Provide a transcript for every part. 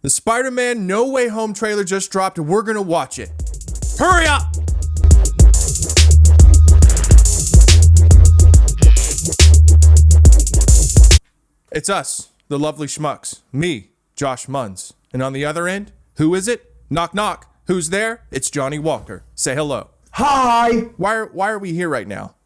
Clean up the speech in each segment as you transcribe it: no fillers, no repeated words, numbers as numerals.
The Spider-Man No Way Home trailer just dropped and we're gonna watch it. Hurry up! It's us, the lovely Schmucks. Me, Josh Munns. And on the other end, who is it? Knock knock. Who's there? It's Johnny Walker. Say hello. Hi! Why are we here right now?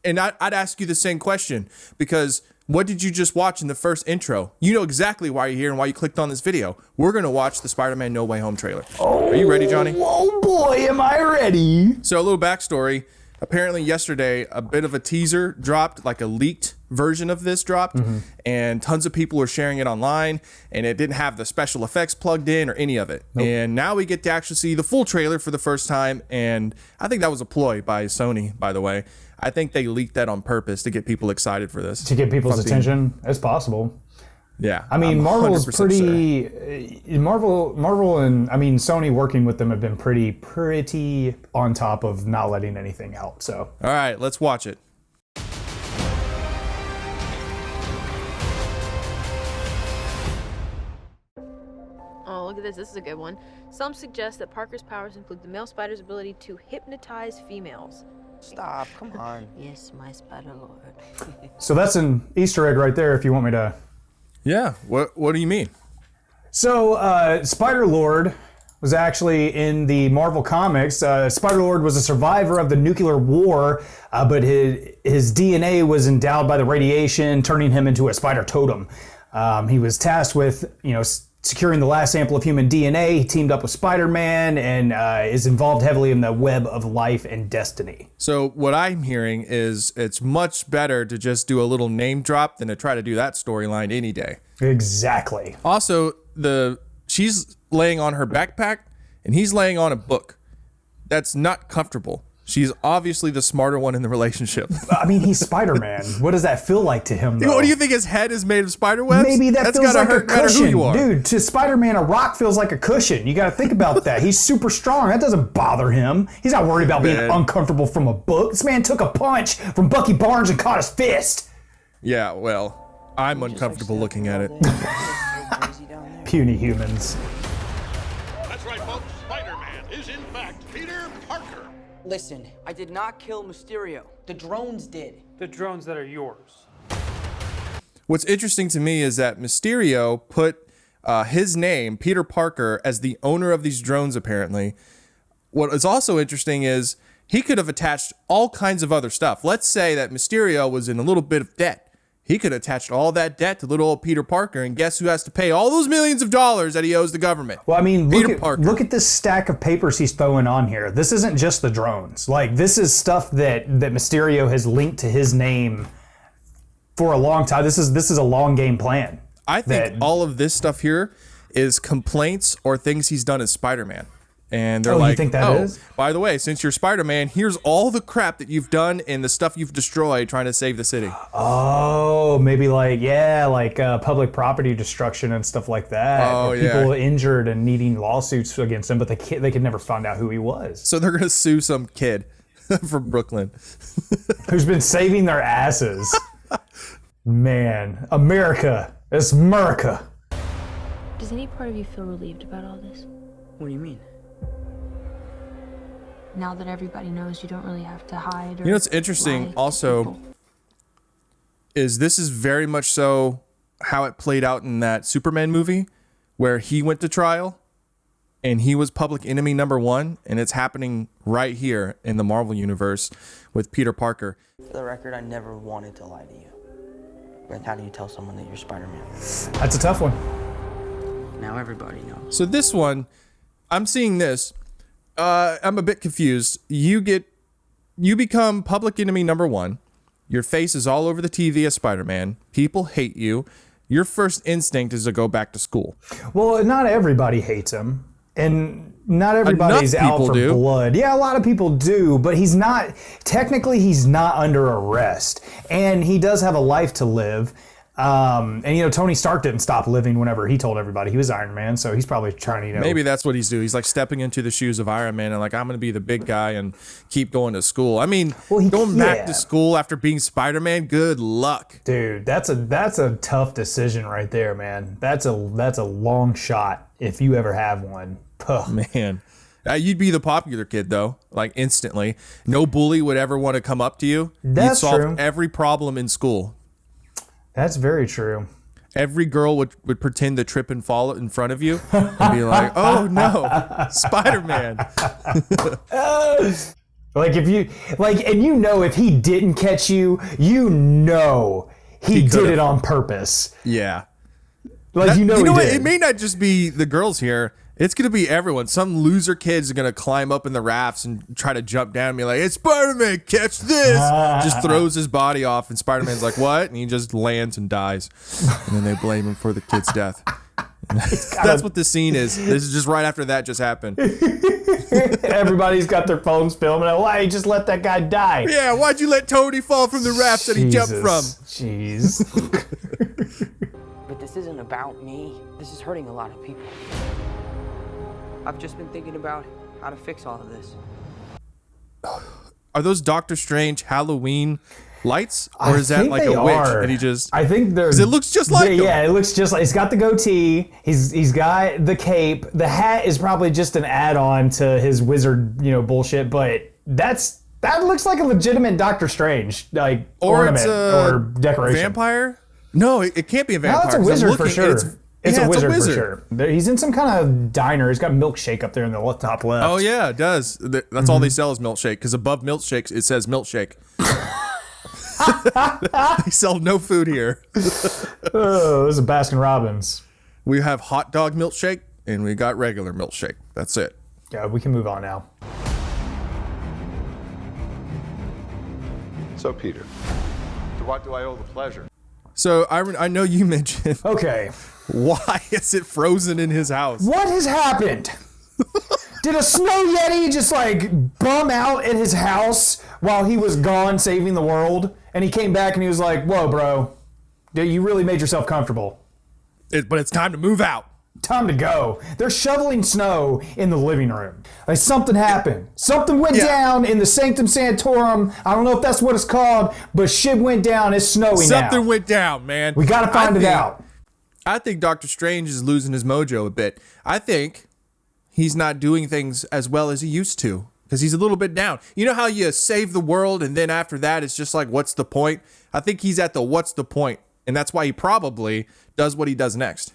And I'd ask you the same question, because what did you just watch in the first intro? You know exactly why you're here and why you clicked on this video. We're going to watch the Spider-Man No Way Home trailer. Are you ready, Johnny? Oh boy, am I ready. So a little backstory. Apparently yesterday, a bit of a teaser dropped, like a leaked version of this dropped, and tons of people were sharing it online, and it didn't have the special effects plugged in or any of it. Nope. And now we get to actually see the full trailer for the first time, and I think that was a ploy by Sony, by the way. I think they leaked that on purpose to get people excited for this. To get people's attention? It's possible. Yeah. I mean, Marvel's pretty... Marvel and, I mean, Sony working with them have been pretty on top of not letting anything out, so. All right, let's watch it. Oh, look at this. This is a good one. Some suggest that Parker's powers include the male spider's ability to hypnotize females. Stop, come on. Yes, my spider lord. So that's an Easter egg right there if you want me to... Yeah, what do you mean? So, Spider-Lord was actually in the Marvel Comics. Spider-Lord was a survivor of the nuclear war, but his DNA was endowed by the radiation, turning him into a spider totem. He was tasked with, securing the last sample of human DNA. He teamed up with Spider-Man and is involved heavily in the web of life and destiny. So what I'm hearing is it's much better to just do a little name drop than to try to do that storyline any day. Exactly. Also, she's laying on her backpack and he's laying on a book. That's not comfortable. She's obviously the smarter one in the relationship. I mean, he's Spider-Man. What does that feel like to him, though? What do you think, his head is made of spider webs? Maybe that's feels like a cushion. Dude, to Spider-Man, a rock feels like a cushion. You got to think about that. He's super strong. That doesn't bother him. He's not worried about being uncomfortable from a book. This man took a punch from Bucky Barnes and caught his fist. Yeah, well, I'm uncomfortable looking at it. Puny humans. That's right, folks. Spider-Man is in fact Peter Parker. Listen, I did not kill Mysterio. The drones did. The drones that are yours. What's interesting to me is that Mysterio put his name, Peter Parker, as the owner of these drones, apparently. What is also interesting is he could have attached all kinds of other stuff. Let's say that Mysterio was in a little bit of debt. He could have attached all that debt to little old Peter Parker, and guess who has to pay all those millions of dollars that he owes the government? Well, I mean, Parker. Look at this stack of papers he's throwing on here. This isn't just the drones. Like, this is stuff that Mysterio has linked to his name for a long time. This is a long game plan. I think all of this stuff here is complaints or things he's done as Spider-Man. And they're like, you think that is? By the way, since you're Spider-Man, here's all the crap that you've done and the stuff you've destroyed trying to save the city. Oh, maybe like public property destruction and stuff like that. Oh, or people injured and needing lawsuits against him, but they could never find out who he was. So they're going to sue some kid from Brooklyn. Who's been saving their asses. Man, America. It's America. Does any part of you feel relieved about all this? What do you mean? Now that everybody knows, you don't really have to hide. Or You know what's interesting also is this is very much so how it played out in that Superman movie where he went to trial and he was public enemy number one, and it's happening right here in the Marvel universe with Peter Parker. For the record, I never wanted to lie to you. But how do you tell someone that you're Spider-Man? That's a tough one. Now everybody knows. So this one, I'm seeing this. I'm a bit confused. You become public enemy number one. Your face is all over the TV as Spider-Man. People hate you. Your first instinct is to go back to school. Well, not everybody hates him. And not everybody's out for blood. Yeah, a lot of people do, but he's not under arrest. And he does have a life to live. And you know, Tony Stark didn't stop living whenever he told everybody he was Iron Man, so he's probably trying to, you know, Maybe that's what he's doing. He's like stepping into the shoes of Iron Man and like, I'm going to be the big guy and keep going to school. I mean, going back to school after being Spider-Man, good luck. Dude, that's a tough decision right there, man. That's a long shot if you ever have one. Ugh. Man. You'd be the popular kid, though, like instantly. No bully would ever want to come up to you. That's You'd solve true. every problem in school. That's very true. Every girl would pretend to trip and fall in front of you and be like, oh no, Spider-Man. Like if you and you know if he didn't catch you, you know he did it on purpose. Yeah. Like you know he what? did. It may not just be the girls here. It's going to be everyone. Some loser kid's going to climb up in the rafts and try to jump down and be like, it's Spider-Man, catch this. Just throws his body off and Spider-Man's like, what? And he just lands and dies. And then they blame him for the kid's death. That's what this scene is. This is just right after that just happened. Everybody's got their phones filming. Why you just let that guy die? Yeah, why'd you let Tony fall from the raft that he jumped from? Jeez. But this isn't about me. This is hurting a lot of people. I've just been thinking about how to fix all of this. Are those Doctor Strange Halloween lights? Or is that like a witch that he just... I think they're... Because it looks just like him. Yeah, it looks just like... He's got the goatee. He's got the cape. The hat is probably just an add-on to his wizard, you know, bullshit. But that looks like a legitimate Doctor Strange, like, ornament or decoration. Vampire? No, it can't be a vampire. No, it's a wizard for sure. It's a wizard for sure. He's in some kind of diner. He's got milkshake up there in the top left. Oh, yeah, it does. That's all they sell is milkshake, because above milkshakes, it says milkshake. They sell no food here. Oh, this is a Baskin Robbins. We have hot dog milkshake, and we got regular milkshake. That's it. Yeah, we can move on now. So, Peter, to what do I owe the pleasure? So, I know you mentioned... Okay. Why is it frozen in his house? What has happened? Did a snow yeti just like bum out at his house while he was gone saving the world? And he came back and he was like, whoa, bro, you really made yourself comfortable. But it's time to move out. Time to go. They're shoveling snow in the living room. Like something happened. Something went down in the Sanctum Sanctorum. I don't know if that's what it's called, but shit went down. It's snowing now. Something went down, man. We got to find it out. I think Doctor Strange is losing his mojo a bit. I think he's not doing things as well as he used to because he's a little bit down. You know how you save the world and then after that it's just like, what's the point? I think he's at the what's the point, and that's why he probably does what he does next.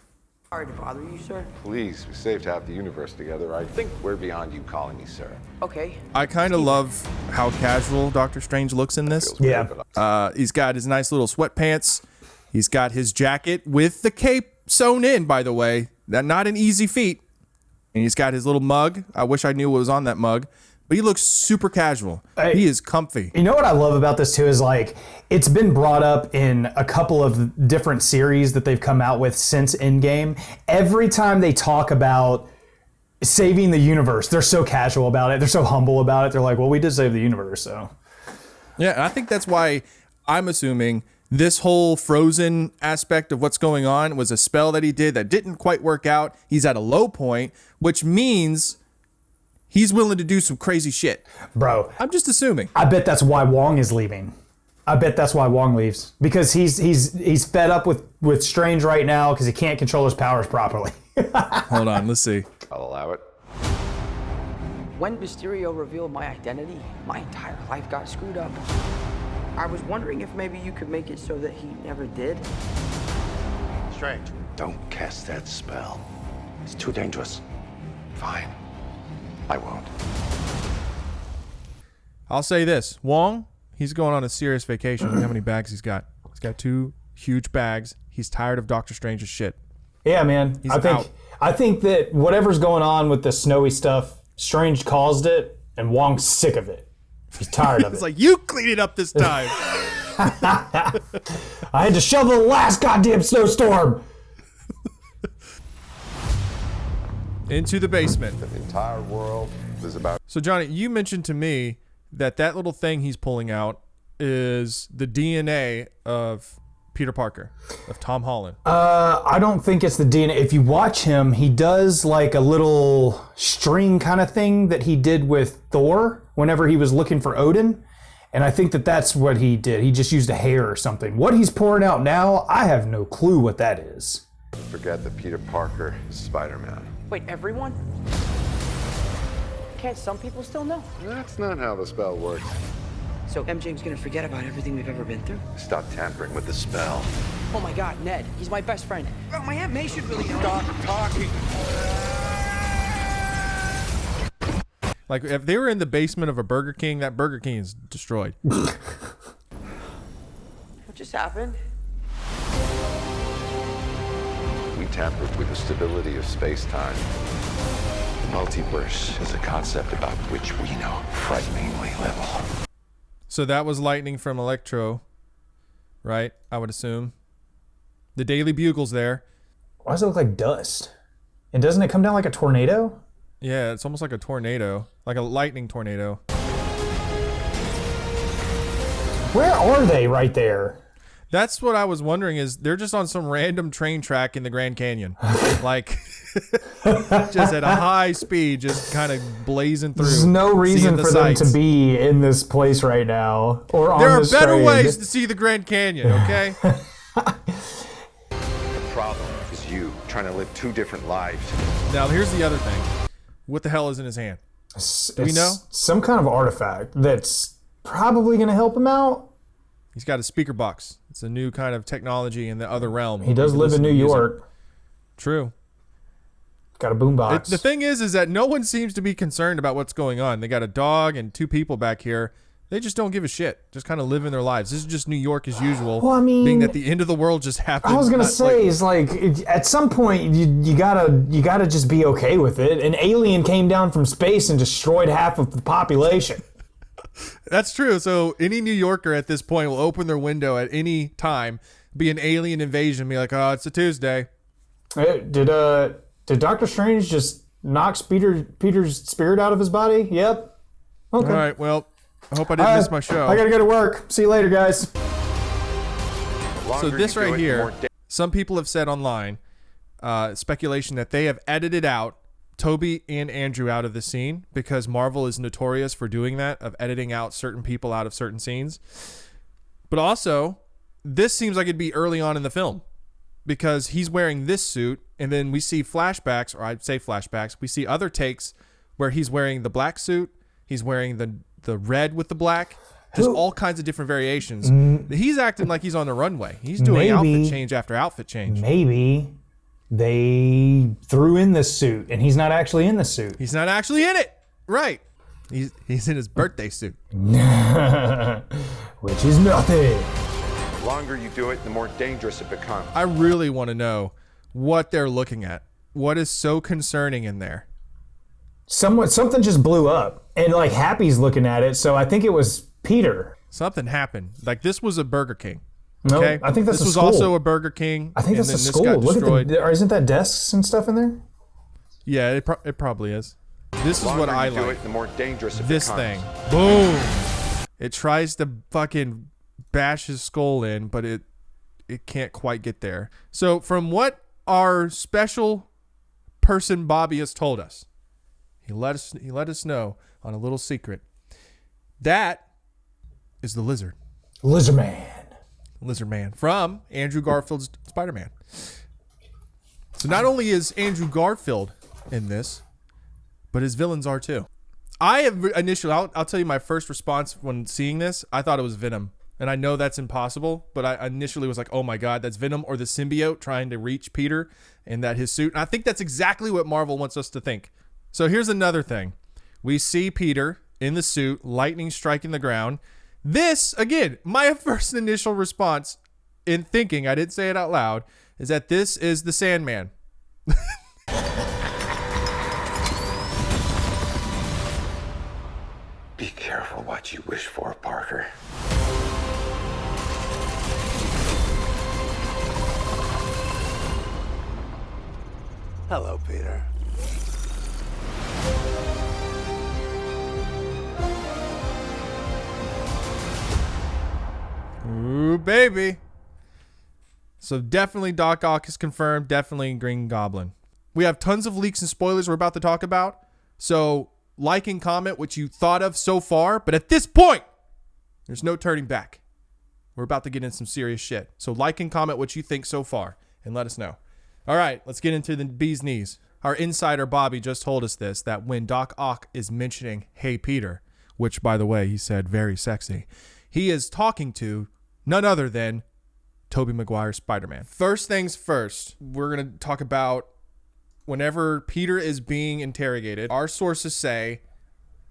Sorry to bother you, sir. Please, we saved half the universe together. I think we're beyond you calling me sir. Okay. I kind of love how casual Doctor Strange looks in this. Yeah. He's got his nice little sweatpants. He's got his jacket with the cape sewn in, by the way. That not an easy feat. And he's got his little mug. I wish I knew what was on that mug. But he looks super casual. He is comfy. You know what I love about this too is like it's been brought up in a couple of different series that they've come out with since Endgame. Every time they talk about saving the universe, they're so casual about it. They're so humble about it. They're like, well, we did save the universe, so. Yeah, and I think that's why I'm assuming this whole frozen aspect of what's going on was a spell that he did that didn't quite work out. He's at a low point, which means he's willing to do some crazy shit. Bro, I'm just assuming. I bet that's why Wong is leaving. I bet that's why Wong leaves. Because he's fed up with Strange right now because he can't control his powers properly. Hold on, let's see. I'll allow it. When Mysterio revealed my identity, my entire life got screwed up. I was wondering if maybe you could make it so that he never did. Strange. Don't cast that spell. It's too dangerous. Fine. I won't. I'll say this. Wong, he's going on a serious vacation. Look how many bags he's got. He's got 2 huge bags. He's tired of Doctor Strange's shit. Yeah, man. He's I think that whatever's going on with the snowy stuff, Strange caused it, and Wong's sick of it. He's tired of it. It's like, you clean it up this time. I had to shovel the last goddamn snowstorm. Into the basement. The entire world is about... So, Johnny, you mentioned to me that little thing he's pulling out is the DNA of Peter Parker, of Tom Holland? I don't think it's the DNA. If you watch him, he does like a little string kind of thing that he did with Thor whenever he was looking for Odin. And I think that that's what he did. He just used a hair or something. What he's pouring out now, I have no clue what that is. Forget that Peter Parker is Spider-Man. Wait, everyone? Can't some people still know? That's not how the spell works. So MJ's gonna forget about everything we've ever been through? Stop tampering with the spell. Oh my God, Ned, he's my best friend. Oh, my Aunt May should really know. Stop talking. Like, if they were in the basement of a Burger King, that Burger King is destroyed. What just happened? We tampered with the stability of space-time. The multiverse is a concept about which we know frighteningly little. So that was lightning from Electro, right? I would assume. The Daily Bugle's there. Why does it look like dust? And doesn't it come down like a tornado? Yeah, it's almost like a tornado, like a lightning tornado. Where are they right there? That's what I was wondering, is they're just on some random train track in the Grand Canyon. Like, just at a high speed, just kind of blazing through. There's no reason the for them sights. to be in this place right now. Or on There are this better train. ways to see the Grand Canyon, okay? The problem is you trying to live two different lives. Now, here's the other thing. What the hell is in his hand? Do we know? Some kind of artifact that's probably going to help him out. He's got a speaker box. It's a new kind of technology in the other realm. He does You can live listen in New to music. York. True. Got a boombox. The thing is that no one seems to be concerned about what's going on. They got a dog and two people back here. They just don't give a shit. Just kind of living their lives. This is just New York as usual. Well, I mean, being that the end of the world just happened. I was gonna Not say is like at some point you gotta just be okay with it. An alien came down from space and destroyed half of the population. That's true. So any New Yorker at this point will open their window at any time, be an alien invasion, be like, oh, it's a Tuesday. Did Doctor Strange just knock Peter's spirit out of his body? Yep. Okay. All right. Well, I hope I didn't miss my show. I gotta go to work. See you later, guys. So this right here, some people have said online, speculation that they have edited out Toby and Andrew out of the scene because Marvel is notorious for doing that, of editing out certain people out of certain scenes. But also, this seems like it'd be early on in the film because he's wearing this suit, and then we see flashbacks, or I'd say flashbacks. We see other takes where he's wearing the black suit, he's wearing the red with the black, just all kinds of different variations. He's acting like he's on the runway. He's doing outfit change after outfit change. Maybe they threw in this suit and he's not actually in the suit. He's not actually in it. Right. He's in his birthday suit. Which is nothing. The longer you do it, the more dangerous it becomes. I really want to know what they're looking at. What is so concerning in there? Something just blew up and like Happy's looking at it. So I think it was Peter. Something happened. Like this was a Burger King. No, Okay? I think that's this a was school. also a Burger King. I think and that's a then this school. got Look destroyed. at isn't that desks and stuff in there? Yeah, it probably is. This is what I The longer you do like. it, the more dangerous it This becomes. thing. Boom. It tries to fucking bash his skull in, but it can't quite get there. So from what our special person Bobby has told us, he let us know on a little secret. That is the lizard. Lizard Man. Lizard Man from Andrew Garfield's Spider-Man. So not only is Andrew Garfield in this, but his villains are too. I have initially, I'll tell you my first response when seeing this, I thought it was Venom. And I know that's impossible, but I initially was like, oh my God, that's Venom or the symbiote trying to reach Peter and that his suit. And I think that's exactly what Marvel wants us to think. So here's another thing. We see Peter in the suit, lightning striking the ground. This, again, my first initial response in thinking, I didn't say it out loud, is that this is the Sandman. Be careful what you wish for, Parker. Hello, Peter. Ooh, baby. So definitely Doc Ock is confirmed. Definitely Green Goblin. We have tons of leaks and spoilers we're about to talk about. So like and comment what you thought of so far. But at this point, there's no turning back. We're about to get in some serious shit. So like and comment what you think so far and let us know. All right, let's get into the bee's knees. Our insider Bobby just told us this, that when Doc Ock is mentioning Hey Peter, which by the way, he said very sexy, he is talking to none other than Tobey Maguire's Spider-Man. First things first, we're going to talk about whenever Peter is being interrogated, our sources say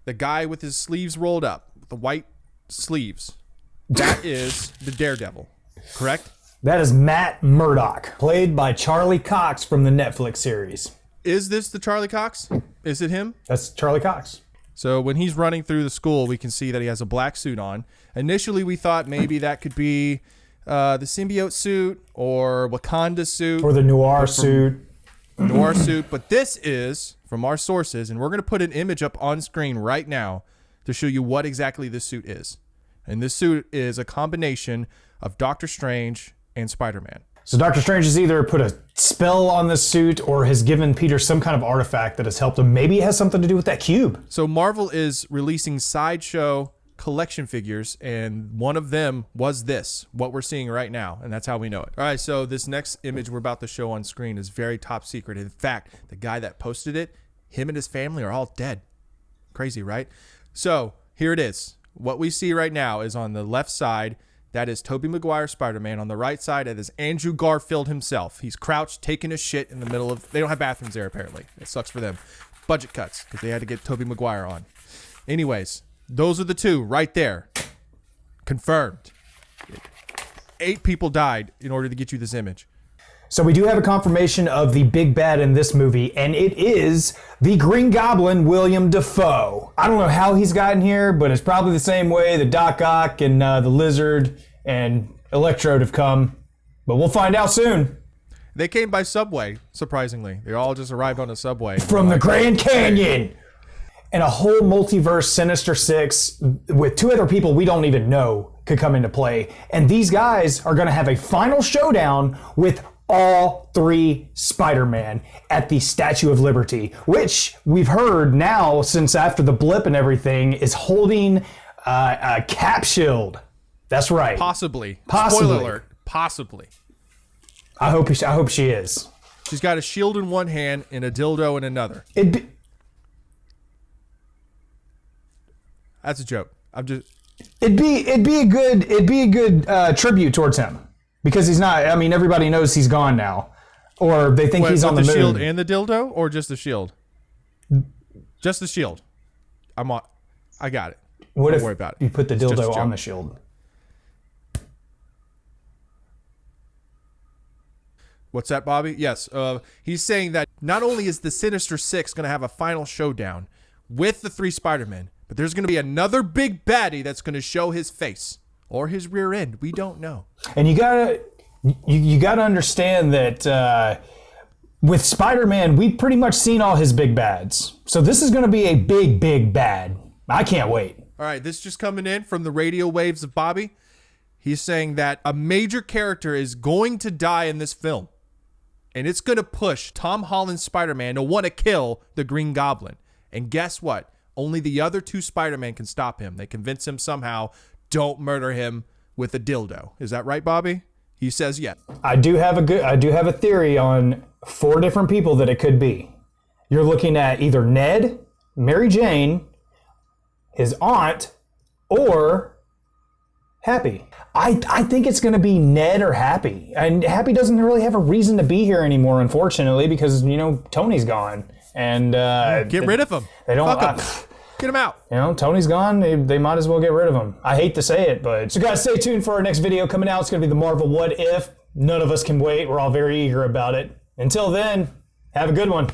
the guy with his sleeves rolled up, the white sleeves, that is the Daredevil, correct? That is Matt Murdock, played by Charlie Cox from the Netflix series. Is this the Charlie Cox? Is it him? That's Charlie Cox. So when he's running through the school, we can see that he has a black suit on. Initially, we thought maybe that could be the symbiote suit or Wakanda suit. Or the noir suit. Noir suit. But this is, from our sources, and we're going to put an image up on screen right now to show you what exactly this suit is. And this suit is a combination of Doctor Strange and Spider-Man. So Doctor Strange has either put a spell on this suit or has given Peter some kind of artifact that has helped him. Maybe it has something to do with that cube. So Marvel is releasing Sideshow collection figures, and one of them was this, what we're seeing right now, and that's how we know it. All right, so this next image we're about to show on screen is very top secret. In fact, the guy that posted it, him and his family are all dead. Crazy, right? So here it is. What we see right now is on the left side, that is Tobey Maguire Spider-Man. On the right side, it is Andrew Garfield himself. He's crouched, taking a shit in the middle of... They don't have bathrooms there, apparently. It sucks for them. Budget cuts, because they had to get Tobey Maguire on. Anyways, those are the two right there. Confirmed. 8 people died in order to get you this image. So we do have a confirmation of the big bad in this movie, and it is the Green Goblin, William Dafoe. I don't know how he's gotten here, but it's probably the same way that Doc Ock and the Lizard and Electrode have come. But we'll find out soon. They came by subway, surprisingly. They all just arrived on a subway. From the Grand Canyon. And a whole multiverse Sinister Six with 2 other people we don't even know could come into play. And these guys are going to have a final showdown with all 3 Spider-Man at the Statue of Liberty, which we've heard now since after the blip and everything is holding a cap shield. That's right. Possibly. Possibly. Spoiler alert. Possibly. I hope she is. She's got a shield in one hand and a dildo in another. That's a joke. It'd be a good tribute towards him. Because he's not, I mean, everybody knows he's gone now. Or they think he's on the moon. The shield and the dildo, or just the shield? Just the shield. I got it. What Don't if worry about it. you put the It's just a dildo joke. on the shield? What's that, Bobby? Yes. He's saying that not only is the Sinister Six going to have a final showdown with the 3 Spider-Men, but there's going to be another big baddie that's going to show his face. Or his rear end. We don't know. And you gotta understand that with Spider-Man, we've pretty much seen all his big bads. So this is gonna be a big, big bad. I can't wait. All right, this just coming in from the radio waves of Bobby. He's saying that a major character is going to die in this film. And it's going to push Tom Holland's Spider-Man to want to kill the Green Goblin. And guess what? Only the other 2 Spider-Man can stop him. They convince him somehow, don't murder him with a dildo. Is that right, Bobby? He says yes. I do have a theory on 4 different people that it could be. You're looking at either Ned, Mary Jane, his aunt, or Happy. I think it's going to be Ned or Happy. And Happy doesn't really have a reason to be here anymore, unfortunately, because, Tony's gone. And get rid of him. They don't. Fuck him. Get him out. Tony's gone. They might as well get rid of him. I hate to say it, but... So guys, stay tuned for our next video coming out. It's going to be the Marvel What If. None of us can wait. We're all very eager about it. Until then, have a good one.